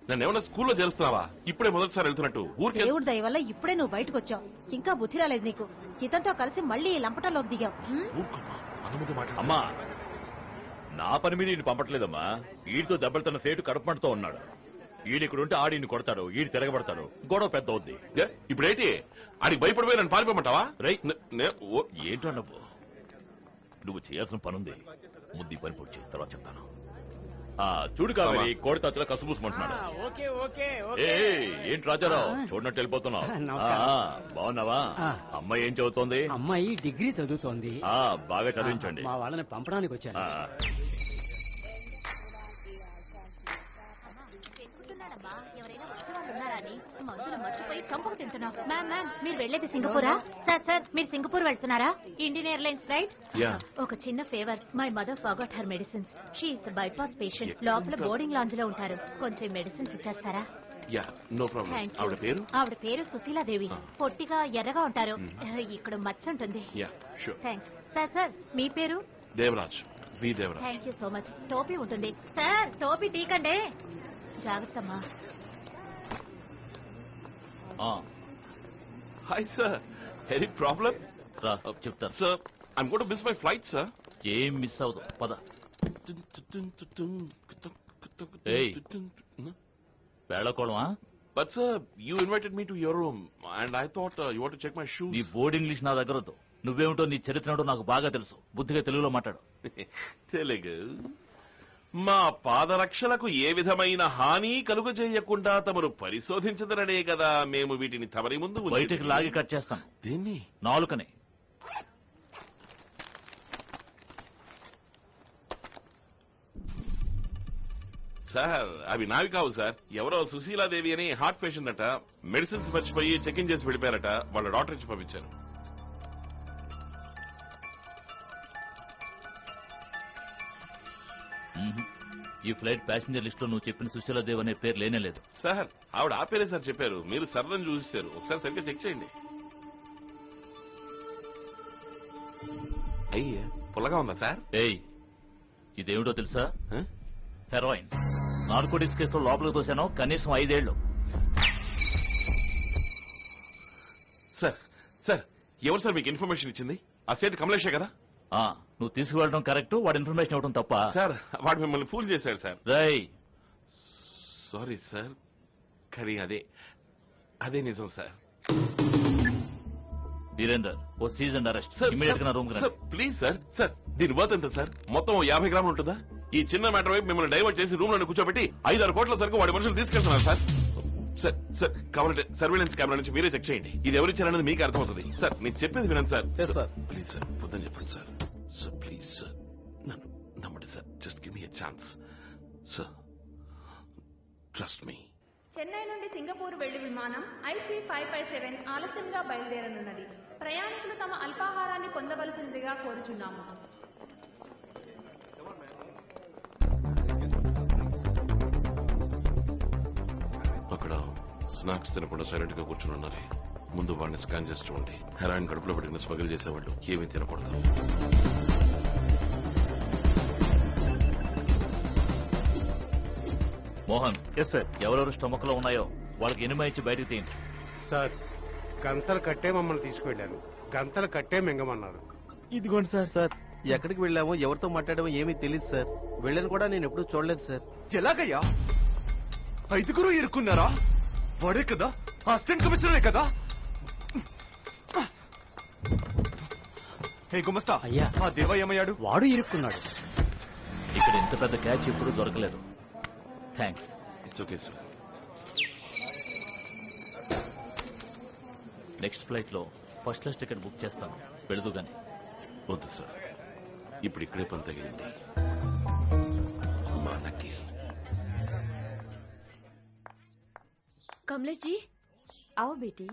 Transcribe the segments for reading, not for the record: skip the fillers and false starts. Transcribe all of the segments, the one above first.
నన్ను ఏమన్నా స్కూల్లో చేరుస్తున్నావా? ఇప్పుడే మొదటిసారి వెళ్తున్నట్టు ఊరికే. దేవుడి దయ వల్ల ఇప్పుడే నువ్వు బయటకు వచ్చావు. ఇంకా బుద్ధి రాలేదు నీకు. ఇతనితో కలిసి మళ్ళీ లంపటంలోకి దిగావు. అమ్మా, నా పని మీద ఈయన పంపట్లేదమ్మా. ఈడితో దెబ్బలుతున్న సేటు కడపమంటతో ఉన్నాడు. ఈడిక్కడుంటే ఆడిని కొడతాడు, ఈడు తిరగబడతాడు, గొడవ పెద్ద అవుద్ది. ఇప్పుడేంటి ఆడికి భయపడిపోయి నన్ను పారిపోమంటావా? ఏంటో నువ్వు నువ్వు చేయాల్సిన పనుంది. ముందు పని పూర్తి చేయి, తర్వాత చెప్తాను. చూడు కావాలి కోడితాతలో కసుబూసమంటున్నాడు. ఏంటి రాజారావు చూడనట్టు వెళ్ళిపోతున్నావు? బాగున్నావా? అమ్మాయి ఏం చదువుతోంది? అమ్మాయి డిగ్రీ చదువుతోంది. బాగా చదివించండి. మా వాళ్ళని పంపడానికి వచ్చాను. మందులు మర్చిపోయి చంపకు తింటున్నావు. మ్యామ్ మ్యామ్, మీరు వెళ్లేది సింగపూరా? సార్ సార్, మీరు సింగపూర్ వెళ్తున్నారా? Indian airlines flight. ఒక చిన్న favour, my mother forgot her medicines. She is bypass patient. లోపల బోర్డింగ్ లాంజ్ లో ఉంటారు. కొంచెం మెడిసిన్స్ ఇచ్చేస్తారా? ఆవిడ పేరు సుశీలాదేవి. పొట్టిగా ఎర్రగా ఉంటారు. ఇక్కడ మచ్చ ఉంటుంది. థ్యాంక్స్. సార్ సార్, మీ పేరు? Devaraj. Thank you so much. టోపీ ఉంటుంది సార్, టోపీ తీకండి. జాగ్రత్తమ్మా. Hi sir, any problem? చెప్తా sir, I'm going to miss my flight sir. ఏం మిస్ అవ్వదు, పద. వేళకోళమా? But sir, you invited me to your room and I thought you want to check my shoes. నీ board English నా దగ్గర వద్దు. నువ్వేమిటో నీ చరిత్ర ఏంటో నాకు బాగా తెలుసు. బుద్ధిగా తెలుగులో మాట్లాడు. తెలుగు. మా పాదరక్షలకు ఏ విధమైన హాని కలుగజేయకుండా తమరు పరిశోధించదననే కదా మేము వీటిని తమరి ముందు బయటకు లాగి కట్ చేస్తాను. దీన్ని నాలుకనే. సార్, అవి నావి కావు సార్. ఎవరో సుశీలాదేవి అని హార్ట్ పేషెంట్ అట. మెడిసిన్స్ మర్చిపోయి చెక్ ఇన్ చేసి వెళ్ళిపోయారట. వాళ్ళ డాక్టర్ ఇచ్చి పంపించారు. ఈ ఫ్లైట్ ప్యాసింజర్ లిస్ట్ లో నువ్వు చెప్పిన సుశీలాదేవి అనే పేరు లేనేలేదు. సార్, ఆవిడ ఆ పేరే సార్ చెప్పారు. మీరు సర్రని చూసారు. ఒకసారి సరిగ్గా చెక్ చేయండి. అయ్యే, పుల్లగా ఉందా సార్? ఏయ్, ఇదేమిటో తెలుసా? హెరాయిన్. నార్కోటిక్స్ కేసులో లోపలికి తోసాను. కనీసం 5 ఏళ్లు. సార్ సార్, ఎవరు సార్ మీకు ఇన్ఫర్మేషన్ ఇచ్చింది? ఆ సేట్ కమలేషే కదా? నువ్వు తీసుకువెళ్ళడం కరెక్ట్, వాడు ఇన్ఫర్మేషన్ ఇవ్వడం తప్ప. సార్, వాడు మిమ్మల్ని ఫూల్ చేశాడు సార్. రై, సారీ సార్, కానీ అదే నిజం సార్. వీరేందర్, ఓ సీజన్ అరెస్ట్. ఇమీడియట్ గా నా రూమ్ కి. Please sir. సార్, దీని వర్త్ ఎంత సార్? మొత్తం 50 గ్రాములు ఉంటుందా? ఈ చిన్న మ్యాటర్ వైపు మిమ్మల్ని డైవర్ట్ చేసి రూమ్ లో కూర్చోబెట్టి 5-6 కోట్ల సరుకు వాడి మనుషులు తీసుకెళ్తున్నారు సార్. సార్ సార్, కావాలంటే సర్వేలెన్స్ కెమెరా నుంచి మీరే చెక్ చేయండి. ఇది ఎవరిచ్చారనేది మీకు అర్థమవుతుంది. సార్, నేను చెప్పేది వినండి సార్. ప్లీజ్ సార్, వద్దని చెప్పండి సార్. సార్ ప్లీజ్ సార్, నన్ను నమ్మండి sir. Just give me a chance sir. Trust me. Chennai నుండి సింగపూర్ వెళ్లి విమానం IC557 ఆలస్యంగా బయలుదేరనున్నది. ప్రయాణికులు తమ అల్పాహారాన్ని పొందవలసిందిగా కోరుచున్నాము. అక్కడ స్నాక్స్ తినకుండా సైలెంట్ గా కూర్చుని ఉన్నారే. ముందు వాడిని స్కాన్ చేసి చూడండి. హెరాయిన్ కడుపులో పెట్టిన స్మగిల్ చేసేవాళ్ళు ఏమీ తినకూడదు. మోహన్. Yes sir. ఎవరెవరు స్టమక్ లో ఉన్నాయో వాళ్ళకి ఎనిమిది ఇచ్చి బయటకు తీయండి. సార్, గంతలు కట్టే మమ్మల్ని తీసుకువెళ్ళారు. గంతలు కట్టే మింగమన్నారు. ఇదిగోండి సార్. సార్, ఎక్కడికి వెళ్ళామో ఎవరితో మాట్లాడామో ఏమీ తెలియదు సార్. వెళ్ళని కూడా నేను ఎప్పుడూ చూడలేదు సార్. ఎలాగయ్యా? 5గురు ఇరుక్కున్నారా? వాడే కదా, అసిస్టెంట్ కమిషనరే కదా? హే గుమస్తా. అయ్యా, ఆ దేవా ఏమయ్యాడు? వాడు ఇరుక్కున్నాడు. ఇక్కడ ఇంత పెద్ద క్యాచ్ ఎప్పుడు దొరకలేదు. Thanks. It's okay sir. Next flight లో ఫస్ట్ క్లాస్ టికెట్ బుక్ చేస్తాను. వెళదు గాని. వద్దు సార్, ఇప్పుడు ఇక్కడే పని తగిలింది. कमलेश जी, आओ बेटी.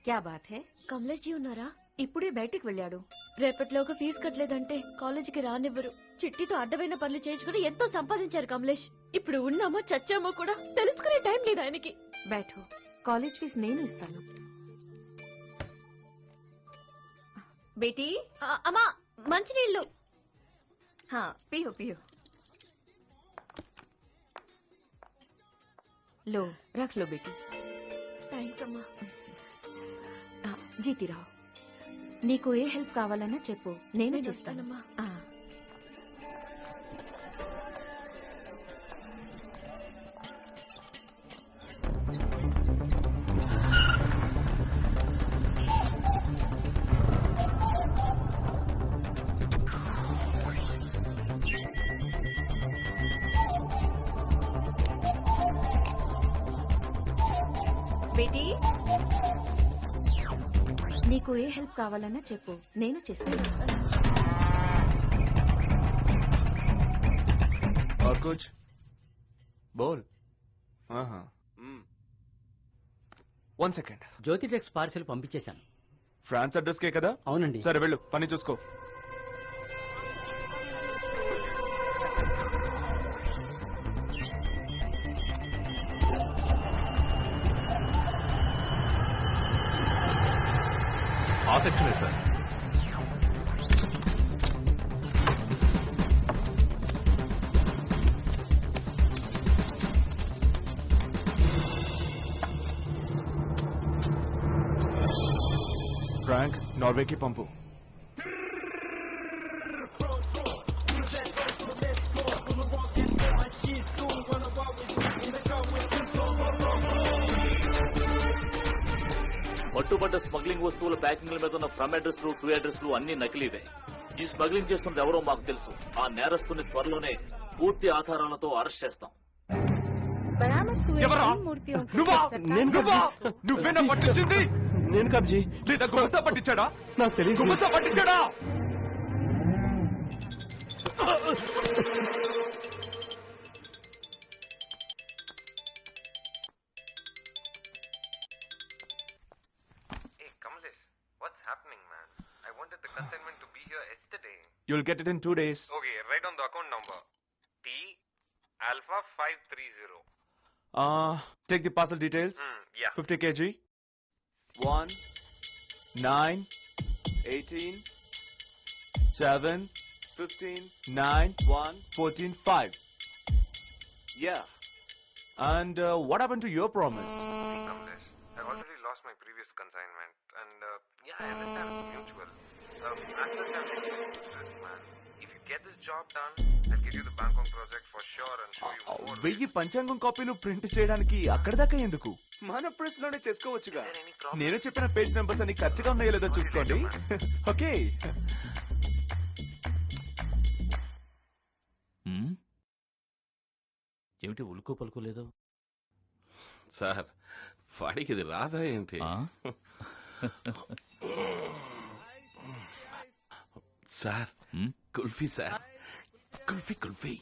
क्या बात है? కమలేష్ జీ ఉన్నారా? ఇప్పుడే బయటికి వెళ్ళాడు. రేపటిలోగా ఫీజు కట్టలేదంటే కాలేజీకి రానివ్వరు. చిట్టితో అడ్డమైన పనులు చేయించుకుని ఎంతో సంపాదించారు కమలేష్. ఇప్పుడు ఉన్నామో చచ్చామో కూడా తెలుసుకునే టైం లేదు ఆయనకి. बैठो, కాలేజ్ ఫీజు నేను ఇస్తాను. బేటీ. అమ్మా, మంచినీళ్ళు. పియో పియో. लो रख लो बेटी। థ్యాంక్స్ అమ్మా. జీతిరావు నీకు ఏ హెల్ప్ కావాలన్నా చెప్పు, నేను నేను చేస్తానమ్మా. వస్తానమ్మా. బేటీ నీకు ఏ హెల్ప్ కావాలన్నా చెప్పు, నేను చేస్తాను. और कुछ बोल. One second. జ్యోతి టెక్స్ పార్సెల్ పంపించేశాను. ఫ్రాన్స్ అడ్రస్ కే కదా? అవునండి. సరే వెళ్ళు, పని చూసుకో. ఆ సెక్షనే సార్. ఫ్రాంక్ నార్వేకి పంపు. పట్టుబడ్డ స్మగ్లింగ్ వస్తువుల ప్యాకింగ్ల మీద ఉన్న ఫ్రమ్ అడ్రస్లు టు అడ్రస్లు అన్ని నకిలీవే. ఈ స్మగ్లింగ్ చేస్తున్నది ఎవరో మాకు తెలుసు. ఆ నేరస్తుని త్వరలోనే పూర్తి ఆధారాలతో అరెస్ట్ చేస్తాం. ఎవరా? నువ్వా? నువ్వేనా పట్టించింది? నేను కబ్జీ. లేదా గుమస్తా పట్టించాడా? నాకు తెలియదు. గుమస్తా పట్టించాడా? What's happening, man? I wanted the consignment to be here yesterday. You'll get it in 2 days. Okay, write down the account number. T Alpha 530. Take the parcel details. Yeah. 50 kg. 1, 9, 18, 7, 15, 9, 1, 14, 5. Yeah. And what happened to your promise? See, Kamlesh, I already lost my previous consignment. And yeah, I understand it's mutual. Access can be useless, man. If you get this job done, I'll give you the Bangkok project for sure and show you more. 1000 పంచాంగం కాపీలు print చేయడానికి అక్కడ దాకా ఎందుకు? మన press లోనే చేసుకోవచ్చుగా. నేను చెప్పిన పేజ్ నెంబర్స్ అన్ని కరెక్ట్ గా ఉన్నాయో లేదో చూసుకోండి. ఓకే. ఏమిటి ఉలుకో పలుకోలేదు సార్? వాడికి ఇది రాదా ఏంటి? Sir kulfi sir, kulfi kulfi.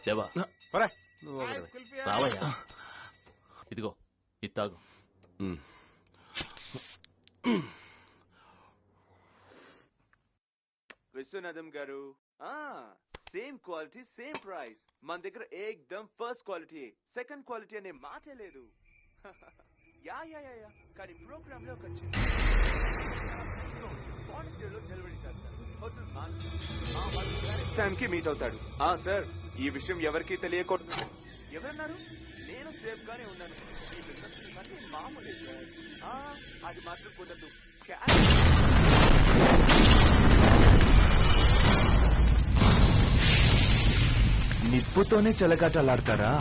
దేవా రావయ్యా, ఇదిగో ఇది తాగు. విశ్వనాథం గారు, సేమ్ క్వాలిటీ సేమ్ ప్రైస్. మన దగ్గర ఏకదమ్ ఫస్ట్ క్వాలిటీ, సెకండ్ క్వాలిటీ అనే మాటే లేదు. యా యా యా యా, కానీ ప్రోగ్రామ్ లో ఒక చిన్న డెలివరీ చేస్తారు. హోటల్ మానేజ్ టైంకి మీట్ అవుతాడు. సార్, ఈ విషయం ఎవరికి తెలియకూడదు. ఎవరన్నారు? నేను సేఫ్ గానే ఉన్నాను. ఈ బిజినెస్ అంటే మామూలే సార్. అది మాత్రం కుదరదు. నిప్పుతోనే చెలగాటలాడతారా?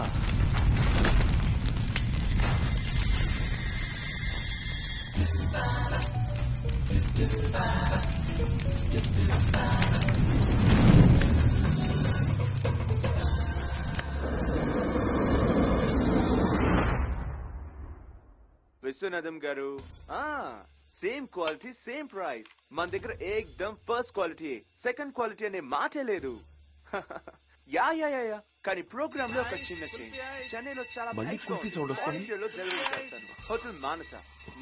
విశ్వనాథం గారు, సేమ్ క్వాలిటీ సేమ్ ప్రైస్. మన దగ్గర ఏకదమ్ ఫస్ట్ క్వాలిటీ, సెకండ్ క్వాలిటీ అనే మాటే లేదు. యా యా యా యా, కానీ ప్రోగ్రామ్ లో ఒక చిన్న చేంజ్. చెన్నైలో చాలా డెలివరీ చేస్తాను. హోటల్ మానస.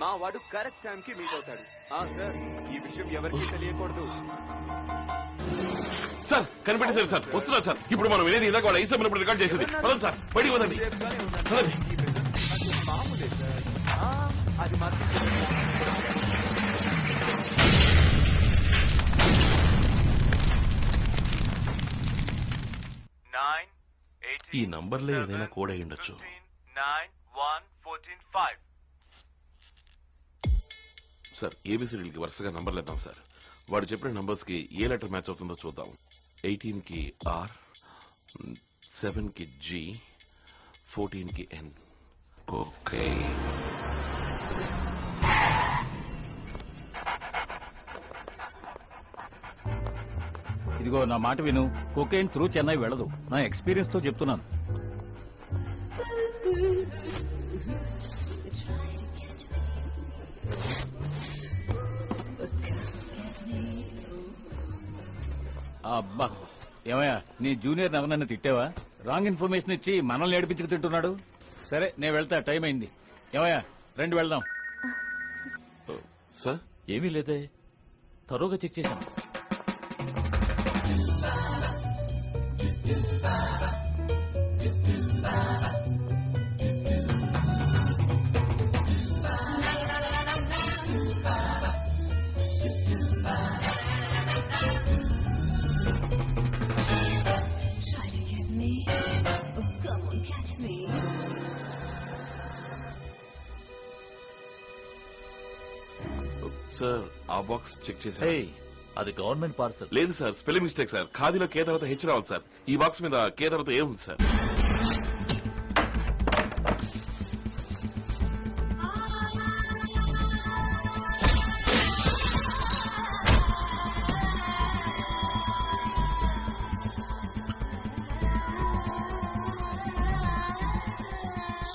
మా వాడు కరెక్ట్ టైం కి మీట్ అవుతాడు. సార్, ఈ విషయం ఎవరికి తెలియకూడదు. సార్ కనిపెట్టేశారు సార్, వస్తున్నారు సార్. ఇప్పుడు మనం వినేది ఇందాక వాడు ఐసీ అన్నప్పుడు రికార్డ్ చేసేది. పదండి సార్, బయటికి వదండి. మామూలే సార్. అది మాత్రం 9, ఈ నంబర్లే ఏదైనా కోడ్ అయి ఉండొచ్చు. 91145. సార్ ఏబిసిడీలకి వరుసగా నంబర్లు ఇద్దాం సార్. వాడు చెప్పిన నంబర్స్ కి ఏ లెటర్ మ్యాచ్ అవుతుందో చూద్దాం. 18 కి ఆర్, 7 కి జి, 14 కి ఎన్. ఓకే. ఇదిగో నా మాట విను, కొకైన్ త్రూ చెన్నై వెళ్ళదు. నా ఎక్స్పీరియన్స్ తో చెప్తున్నాను. అబ్బా, ఏమయ్యా నీ జూనియర్ ఎవరన్నా తిట్టావా? రాంగ్ ఇన్ఫర్మేషన్ ఇచ్చి మనల్ని ఏడిపించుకు తింటున్నాడు. సరే నేను వెళ్తా, టైం అయింది. ఏమయ్యా రండి వెళ్దాం. సార్ ఏమీ లేదే, తరోగా చెక్ చేశాను. సార్ ఆ బాక్స్ చెక్ చేశారు? అది గవర్నమెంట్ పార్సల్. లేదు సార్, స్పెల్లింగ్ మిస్టేక్ సార్. ఖాదీలో కే తర్వాత హెచ్ రావాలి సార్. ఈ బాక్స్ మీద కే తర్వాత ఏ ఉంది సార్.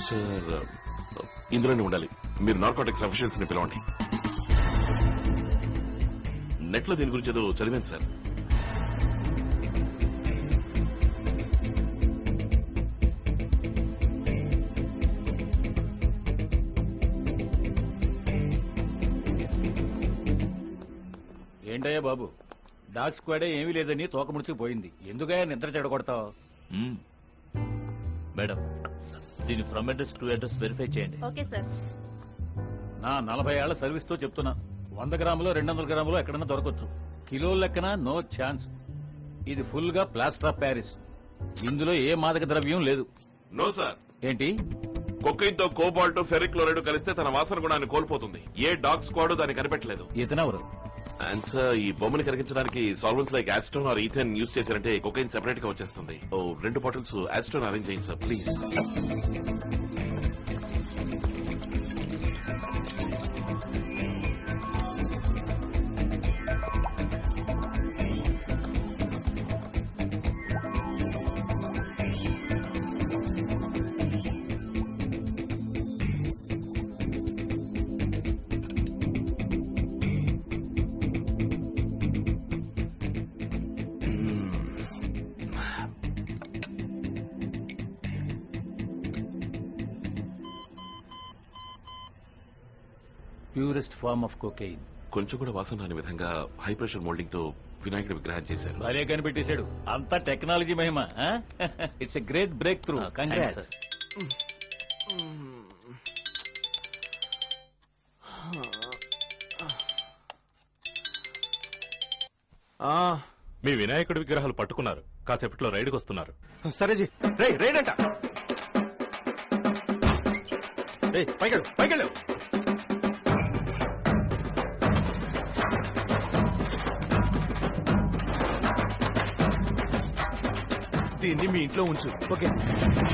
సార్ ఇందులోనే ఉండాలి. మీరు నార్కోటిక్స్ అఫీషియల్స్ ని పిలవండి. నెట్ లో దీని గురించి ఏదో చదివాను సార్. ఏంటయ్యా బాబు, డాగ్ స్క్వాడే ఏమీ లేదని తోక ముడిచిపోయింది. ఎందుకయ్యా నిద్ర చెడగొడతావు? మేడం, దీని from address to address verify చేయండి. Okay sir. నా 40 ఏళ్ల సర్వీస్ తో చెప్తున్నా, 100 గ్రాములు 200 గ్రాములు ఎక్కడన్నా దొరకచ్చు. కిలోల లెక్కన నో ఛాన్స్. ఇది ఫుల్ గా ప్లాస్టర్ ఆఫ్ ప్యారిస్. ఇందులో ఏ మాదక ద్రవ్యం లేదు. No sir. ఏంటి? కొకైన్ తో కోబాల్ట్, ఫెరిక్ క్లోరైడ్ కలిస్తే తన వాసన గుణాన్ని కోల్పోతుంది. ఏ డాగ్ స్క్వాడ్ దాన్ని కనిపెట్టలేదు. ఇతనెవరు? అండ్ సార్, ఈ బొమ్మని కరిగించడానికి solvents like acetone or ethane use చేశారంటే కొకైన్ సెపరేట్ గా వచ్చేస్తుంది. 2 బాటిల్స్ యాస్టోన్ అరేంజ్ చేయండి sir please. Purest form of cocaine. కొంచెం కూడా వాసన రాని విధంగా హై ప్రెషర్ మోల్డింగ్ తో వినాయకుడి విగ్రహం చేశారు. భలే కనిపెట్టేశాడు. అంతా టెక్నాలజీ మహిమ. It's a great breakthrough. Congrats. మీ వినాయకుడి విగ్రహాలు పట్టుకున్నారు. కాసేపట్లో రైడ్కి వస్తున్నారు. సరేజీ, రైడ్ అంట. పైకెళ్ళు. దీన్ని మీ ఇంట్లో ఉంచు. ఓకే.